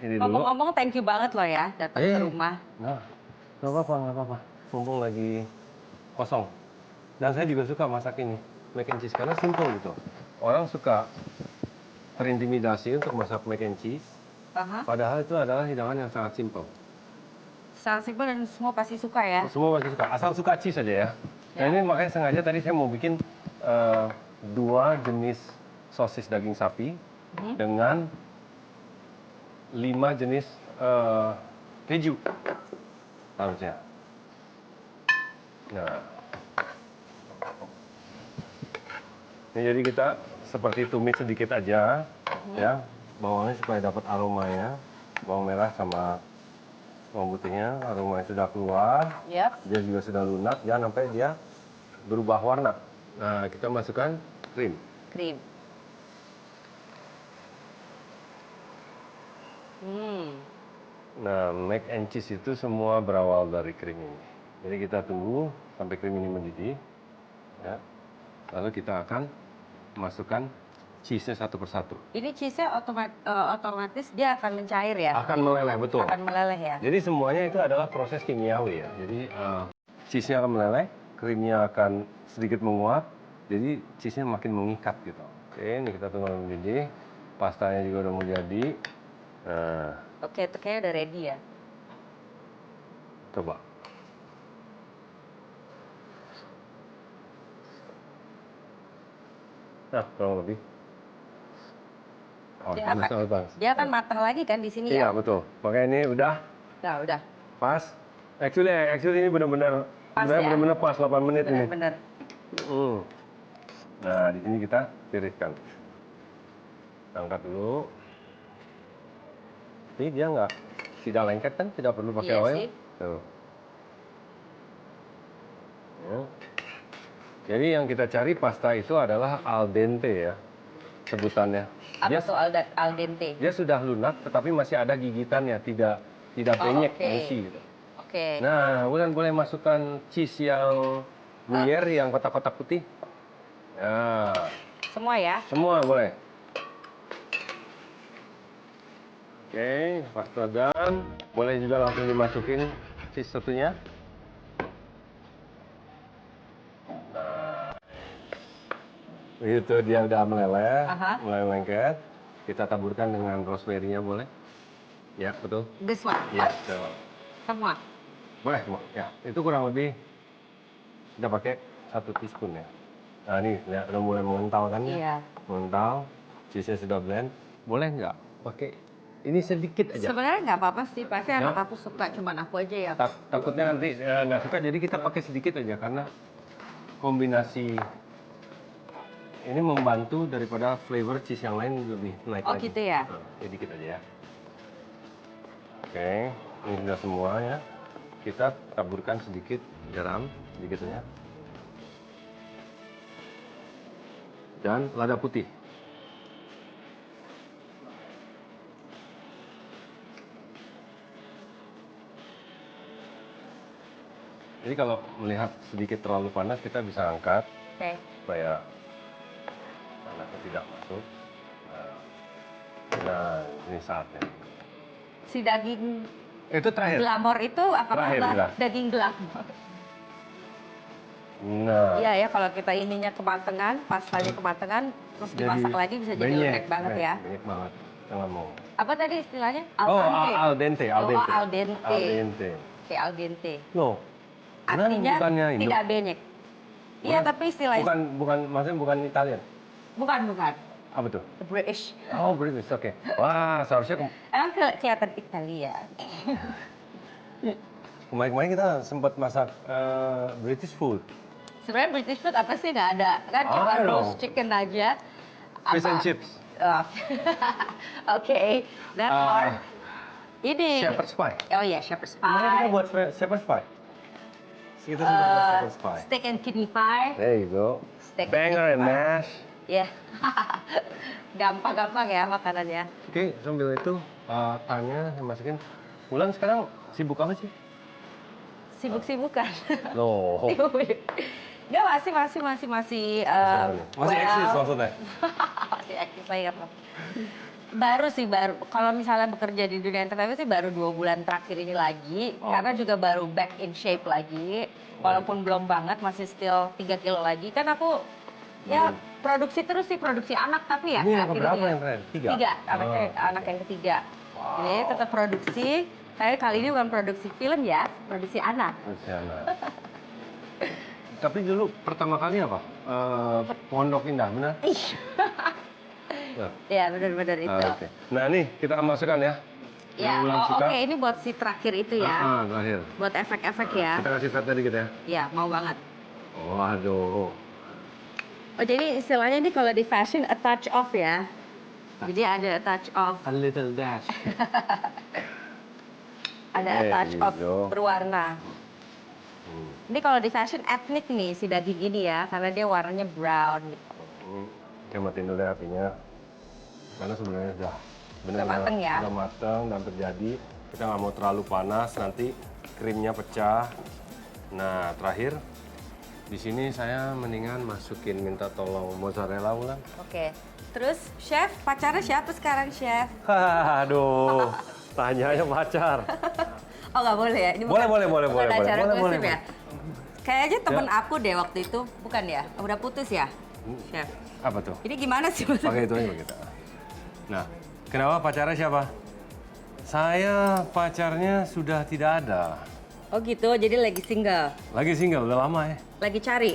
Ini dulu. Ngomong-ngomong, thank you banget loh ya datang ke rumah. Nah, nggak apa-apa. Mumpung lagi kosong. Dan saya juga suka masak ini, mac and cheese, karena simple gitu. Orang suka terintimidasi untuk masak mac and cheese, padahal itu adalah hidangan yang sangat simple. Sangat simpel dan semua pasti suka ya. Semua pasti suka, asal suka cheese aja ya. Nah ini makanya sengaja tadi saya mau bikin dua jenis sosis daging sapi dengan 5 jenis keju harusnya. Nah, ini jadi kita seperti tumis sedikit aja, ya, bawangnya supaya dapat aromanya, bawang merah sama bawang putihnya, aromanya sudah keluar, dia juga sudah lunak, jangan sampai dia berubah warna. Nah, kita masukkan krim. Nah, mac and cheese itu semua berawal dari krim ini. Jadi kita tunggu sampai krim ini mendidih, ya. Lalu kita akan masukkan cheese-nya satu persatu. Ini cheese-nya otomatis dia akan mencair ya? Akan meleleh, betul. Akan meleleh ya? Jadi semuanya itu adalah proses kimiawi ya. Jadi cheese-nya akan meleleh, krimnya akan sedikit menguap, jadi cheese-nya makin mengikat gitu. Oke, ini kita tunggu mendidih. Pastanya juga udah mau jadi. Nah, oke, itu kayaknya udah ready ya? coba. Nah, kurang lebih. Oh, Dia akan matang lagi kan di sini iya, ya? betul. Makanya ini udah Udah. pas. Actually ini benar-benar pas 8 menit ini. Bener. Nah, di sini kita tiriskan. Angkat dulu. Ini dia tidak lengket kan? Tidak perlu pakai oil. Tuh. Ya. Jadi yang kita cari pasta itu adalah al dente ya, sebutannya. Apa tuh al dente? Dia sudah lunak, tetapi masih ada gigitannya, tidak benyek, musi gitu. Nah, boleh masukkan cheese yang gruyere yang kotak-kotak putih. Ya. Semua ya? Semua boleh. Oke, pasta done. Boleh juga langsung dimasukin cheese satunya. Itu dia udah meleleh, mulai lengket. Kita taburkan dengan rosemary-nya boleh? Ya, betul. This one? Ya, betul. Semua? Boleh semua. Ya, itu kurang lebih kita pakai 1 teaspoon ya. Nah, ini lihat udah mulai mengental kan ya? Iya. Mengental, cheese-nya sudah blend. Boleh nggak pakai ini sedikit aja? Sebenarnya nggak apa-apa sih, pasti anak aku suka, cuman aku aja ya. Takutnya nanti nggak suka, jadi kita pakai sedikit aja karena kombinasi ini membantu daripada flavor cheese yang lain lebih naik lagi. Oh gitu ya? Jadi dikit aja ya. Oke, ini sudah semua ya. Kita taburkan sedikit garam, sedikit aja. Dan lada putih. Jadi kalau melihat sedikit terlalu panas, kita bisa angkat supaya panasnya tidak masuk. Nah, ini saatnya. Si daging itu terakhir. Glamor itu apakah daging glamor? Nah. Iya ya, kalau kita ininya kematangan, pastanya kematangan, terus dimasak lagi bisa jadi lembek banget ya. Banyak banget. Jangan mau. Apa tadi istilahnya? Al dente. Al dente. Al dente. Oke, al dente. No. Artinya tidak benyek. Iya, tapi istilahnya. Maksudnya bukan Italian. Bukan. Apa tuh? British. Oh, British, oke. Wah, seharusnya emang kelihatan Italia. Kemarin kita sempat masak British food. Sebenarnya British food apa sih, nggak ada kan, cuma roast chicken aja. Fish and chips. Oke, dan ini. Shepherd's pie. Oh iya, shepherd's pie. Kita buat shepherd's pie. Kita sudah buat shepherd's pie. Steak and kidney pie. There you go. Banger and mash. Ya, gampang ya makanannya. Oke, sambil itu tanya saya masukin. Wulan sekarang sibuk apa sih? Sibuk-sibukan. Loh. Nggak, masih Masih eksis well, maksudnya? masih aktif player. Baru. Kalau misalnya bekerja di dunia entertainment sih baru 2 bulan terakhir ini lagi. Karena juga baru back in shape lagi. Walaupun belum banget, masih still 3 kilo lagi. Kan aku ya produksi terus sih, produksi anak tapi ya. Ini yang akhirnya keberapa yang terakhir? 3? 3, anak yang ketiga. Jadi tetap produksi. Saya kali ini bukan produksi film ya, produksi anak. Tapi dulu pertama kali apa? Pondok Indah, benar? Ya benar-benar itu. Oke. Nah nih kita masukkan ya. Ya, Yang Wulan suka. oke, ini buat si terakhir itu ya. Terakhir. Buat efek-efek ya. Kita kasih fat tadi gitu ya. Ya, mau banget. Waduh. Oh, jadi istilahnya ini kalau di fashion a touch off ya. Jadi ada a touch off. A little dash. Ada a touch off gitu. berwarna. Ini kalau di fashion etnik nih si daging ini ya, karena dia warnanya brown gitu. Kita matiin dulu ya apinya. Karena sebenarnya udah benar-benar mateng ya. udah mateng dan terjadi. Kita nggak mau terlalu panas, nanti krimnya pecah. Nah terakhir di sini saya mendingan minta tolong mozzarella ulang. Oke. Terus chef, pacarnya siapa sekarang chef? Aduh, tanyanya pacar. Oh nggak boleh ya? Ini Boleh. bukan acara Boleh. gosip ya? Kayaknya temen aku deh waktu itu, bukan ya? Udah putus ya, chef? Apa tuh? Ini gimana sih? Pakai itu aja kita. Nah, kenapa pacarnya siapa? Saya pacarnya sudah tidak ada. Oh gitu, jadi lagi single? Lagi single, udah lama ya. Lagi cari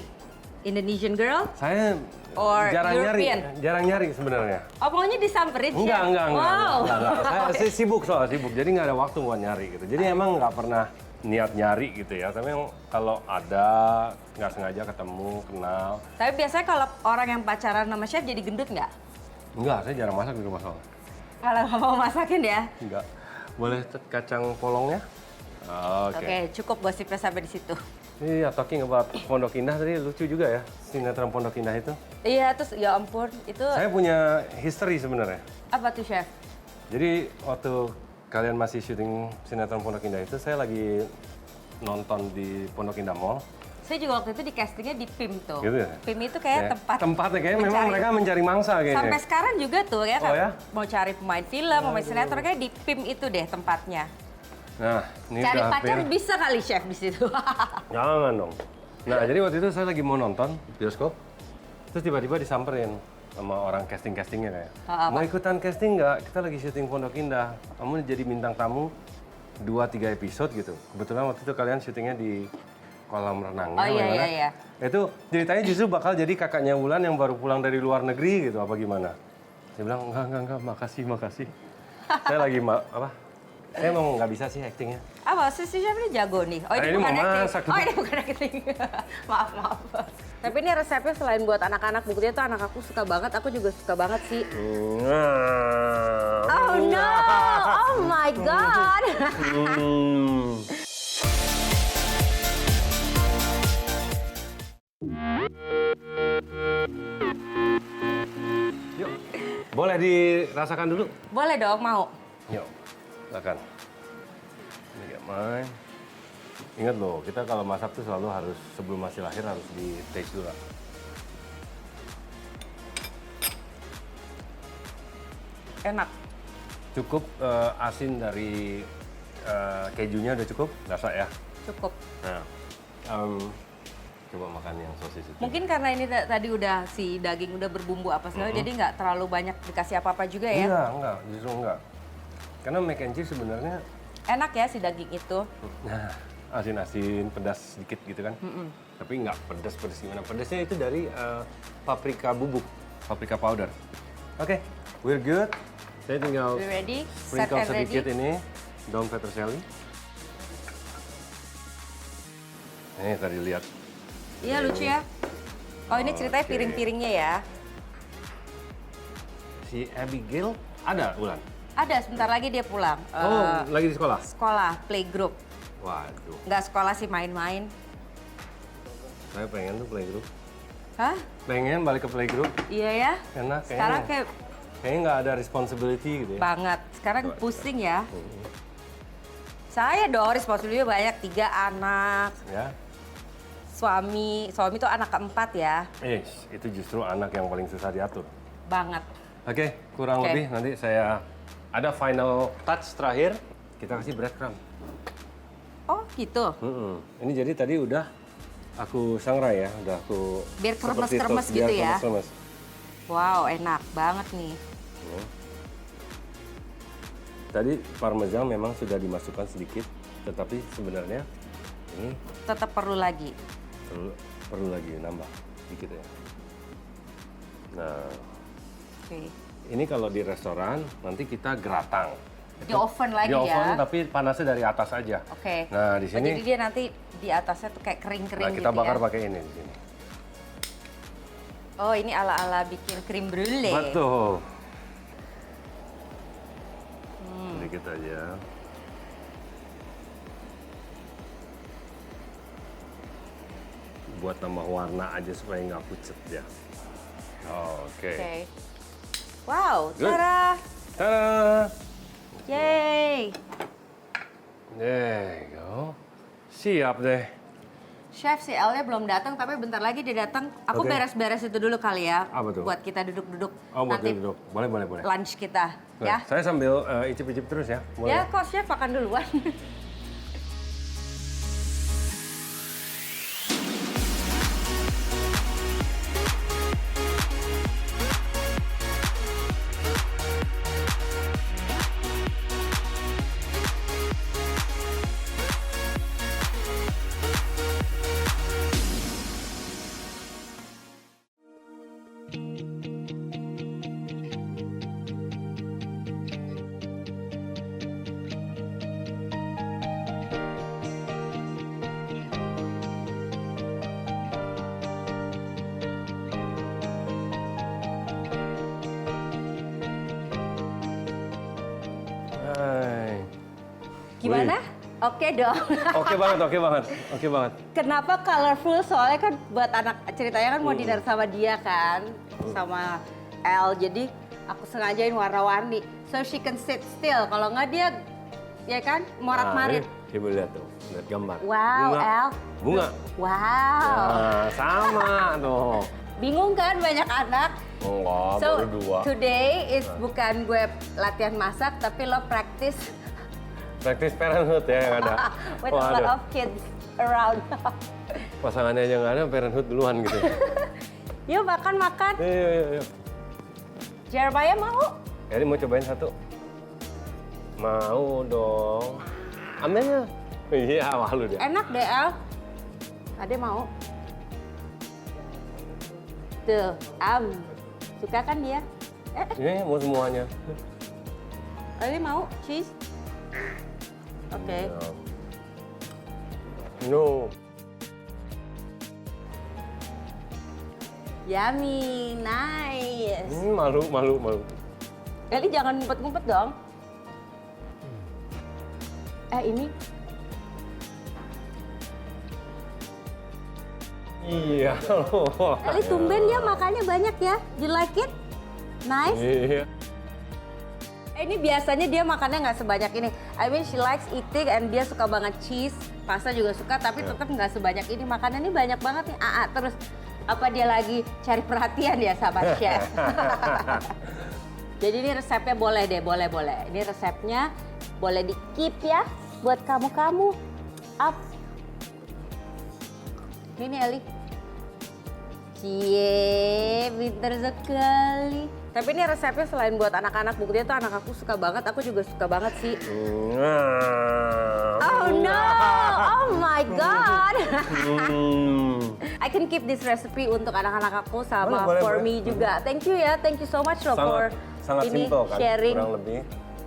Indonesian girl? Saya Or jarang European? nyari sebenarnya. Oh maunya disamperin chef? Enggak. Wow. Saya sibuk jadi nggak ada waktu buat nyari gitu. Jadi emang nggak pernah niat nyari gitu ya. Tapi kalau ada nggak sengaja ketemu, kenal. Tapi biasanya kalau orang yang pacaran sama chef jadi gendut nggak? Enggak, saya jarang masak di rumah soalnya. Kalau nggak mau masakin ya? Enggak. Boleh kacang polongnya? Oke, cukup gosipnya sampai di situ. Iya, talking about Pondok Indah tadi lucu juga ya, sinetron Pondok Indah itu. Iya, terus ya ampun, itu Saya punya history sebenarnya. apa tuh chef? Jadi waktu kalian masih syuting sinetron Pondok Indah itu, saya lagi nonton di Pondok Indah Mall. Saya juga waktu itu di castingnya di PIM tuh. Gitu ya? PIM itu kayak Ya, tempat tempatnya kayaknya memang mencari- mereka mencari mangsa kayaknya. Sampai sekarang juga tuh ya, Oh, ya? mau cari pemain film, pemain sinetron kayak di PIM itu deh tempatnya. Nah, ini Cari udah pacar hampir. bisa kali chef di situ. Jangan dong. Nah, jadi waktu itu saya lagi mau nonton bioskop, terus tiba-tiba disamperin sama orang casting-castingnya kayak. Mau ikutan casting nggak? Kita lagi syuting Pondok Indah. Kamu jadi bintang tamu 2-3 episode gitu. Kebetulan waktu itu kalian syutingnya di kolam renangnya. Oh iya, iya. Itu ceritanya justru bakal jadi kakaknya Wulan yang baru pulang dari luar negeri gitu, apa gimana? Saya bilang, enggak, makasih. Saya lagi, saya mau nggak bisa sih actingnya. Apa? Si chef ini jago nih. Oh ini Ini bukan mau acting. masak. Oh ini bukan acting. maaf. Tapi ini resepnya selain buat anak-anak, buktinya tuh anak aku suka banget. Aku juga suka banget sih. Oh no! Oh my god! Yuk, boleh dirasakan dulu? Boleh dong, mau. Yuk, silakan. Ini gak main. Ingat loh, kita kalau masak tuh selalu harus sebelum masih lahir harus di taste dulu. Enak. Cukup asin dari kejunya udah cukup, rasa ya. Cukup. Nah, coba makan yang sosis itu. Mungkin karena ini tadi udah si daging udah berbumbu apa segala, jadi nggak terlalu banyak dikasih apa-apa juga ya. Enggak, justru enggak. Karena mac and cheese sebenarnya, Enak ya si daging itu. nah asin-asin, pedas sedikit gitu kan. Tapi nggak pedas gimana. Pedasnya itu dari paprika bubuk, paprika powder. Oke, we're good. Saya tinggal We ready? Set sprinkle and ready? sedikit ini daun peterselli. Ini tadi lihat. Iya lucu ya. Oh ini ceritanya Oke. piring-piringnya ya. Si Abigail ada, Wulan? Ada, sebentar lagi dia pulang. Lagi di sekolah? Sekolah, playgroup. Waduh, Nggak sekolah sih, main-main. saya pengen tuh playgroup. Hah? Pengen balik ke playgroup, Iya ya? karena Sekarang kayaknya nggak ada responsibility gitu ya. banget. Sekarang Coba, pusing ya. Saya dong, responsibility banyak. 3 anak. Ya, suami tuh anak keempat ya, Itu justru anak yang paling susah diatur. banget. Oke, kurang Oke. lebih nanti saya ada final touch terakhir. Kita kasih breadcrumb. Oh gitu. Ini jadi tadi udah aku sangrai ya, udah aku Biar seperti kremes-kremes toast, gitu biar ya? kremes-kremes. Wow, enak banget nih. Tadi parmesan memang sudah dimasukkan sedikit, tetapi sebenarnya ini Tetap perlu lagi. perlu lagi nambah sedikit ya. Nah, Oke. ini kalau di restoran nanti kita geratang. Di oven lagi Di oven ya. tapi panasnya dari atas aja. Oke. Nah, di Oh, sini jadi dia nanti di atasnya tuh kayak kering-kering nah, gitu kita bakar ya. pakai ini di sini. Oh, ini ala-ala bikin krim brulee. Betul. Sedikit aja. Buat tambah warna aja supaya nggak pucet ya. Oke. Oke. Wow, Good. Sarah. Tada! Yay. There you go. Siap deh. Chef si L-nya belum datang, tapi bentar lagi dia datang. Aku Oke. beres-beres itu dulu kali ya. Apa tuh? Buat kita duduk-duduk. Oh, buat Nanti duduk. Boleh, boleh, boleh. lunch kita, Nah, ya. saya sambil icip-icip terus ya. Boleh? Ya, kok chef makan duluan. Hai. Gimana? Oke dong. Oke banget, oke banget, oke banget. Kenapa colorful? Soalnya kan buat anak ceritanya kan mau dinner sama dia kan, sama L. Jadi aku sengajain warna-warni, so she can sit still. Kalau nggak dia, ya kan, morat-marit. Coba lihat tuh, lihat gambar. Wow, Bunga. L. Bunga. Wow. Nah, sama tuh. Bingung kan banyak anak? Enggak, So baru dua. today is bukan gue latihan masak, tapi lo practice Practice parenthood ya yang ada. with a lot of kids around. Pasangannya aja nggak ada, parenthood duluan gitu. Yuk makan-makan. Yuk. Jeremiah mau? Eli mau cobain satu? Mau dong. Ambilnya. Iya, malu dia. Enak deh, El. Ade mau? Tuh, suka kan dia? Ini mau semuanya. Ade mau? Cheese? Oke. No. Yummy, nice. Malu. Eli jangan ngumpet-ngumpet dong. Ini Iya. Eli tumben dia makannya banyak ya. You like it? Nice. Iya. Ini biasanya dia makannya nggak sebanyak ini. I mean she likes eating and dia suka banget cheese. Pasta juga suka tapi tetap nggak sebanyak ini. Makannya ini banyak banget nih. Terus apa dia lagi cari perhatian ya sama chef? Jadi ini resepnya boleh deh, boleh. Ini resepnya boleh di keep ya buat kamu-kamu. Up. Ini Eli. Cie, pinter sekali. Tapi ini resepnya selain buat anak-anak, buktinya tuh anak aku suka banget, aku juga suka banget sih. Oh no! Oh my god! I can keep this recipe untuk anak-anak aku sama Boleh, for boleh. me juga. Thank you ya, thank you so much loh for Sangat ini simpel kan, sharing. kurang lebih.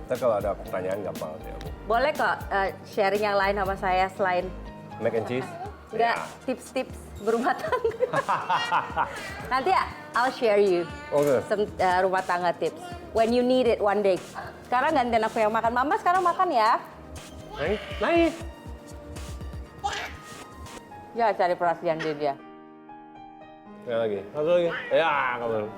Ntar kalau ada pertanyaan gampang sih aku. Boleh kok sharing yang lain sama saya selain Mac and cheese? enggak tips-tips berumah tangga. Nanti I'll share you Oke. some rumah tangga tips when you need it one day. Sekarang gantian aku yang makan. Mama sekarang makan ya. Naik. Ya cari perhatian dia. Satu lagi. Ya, kamu.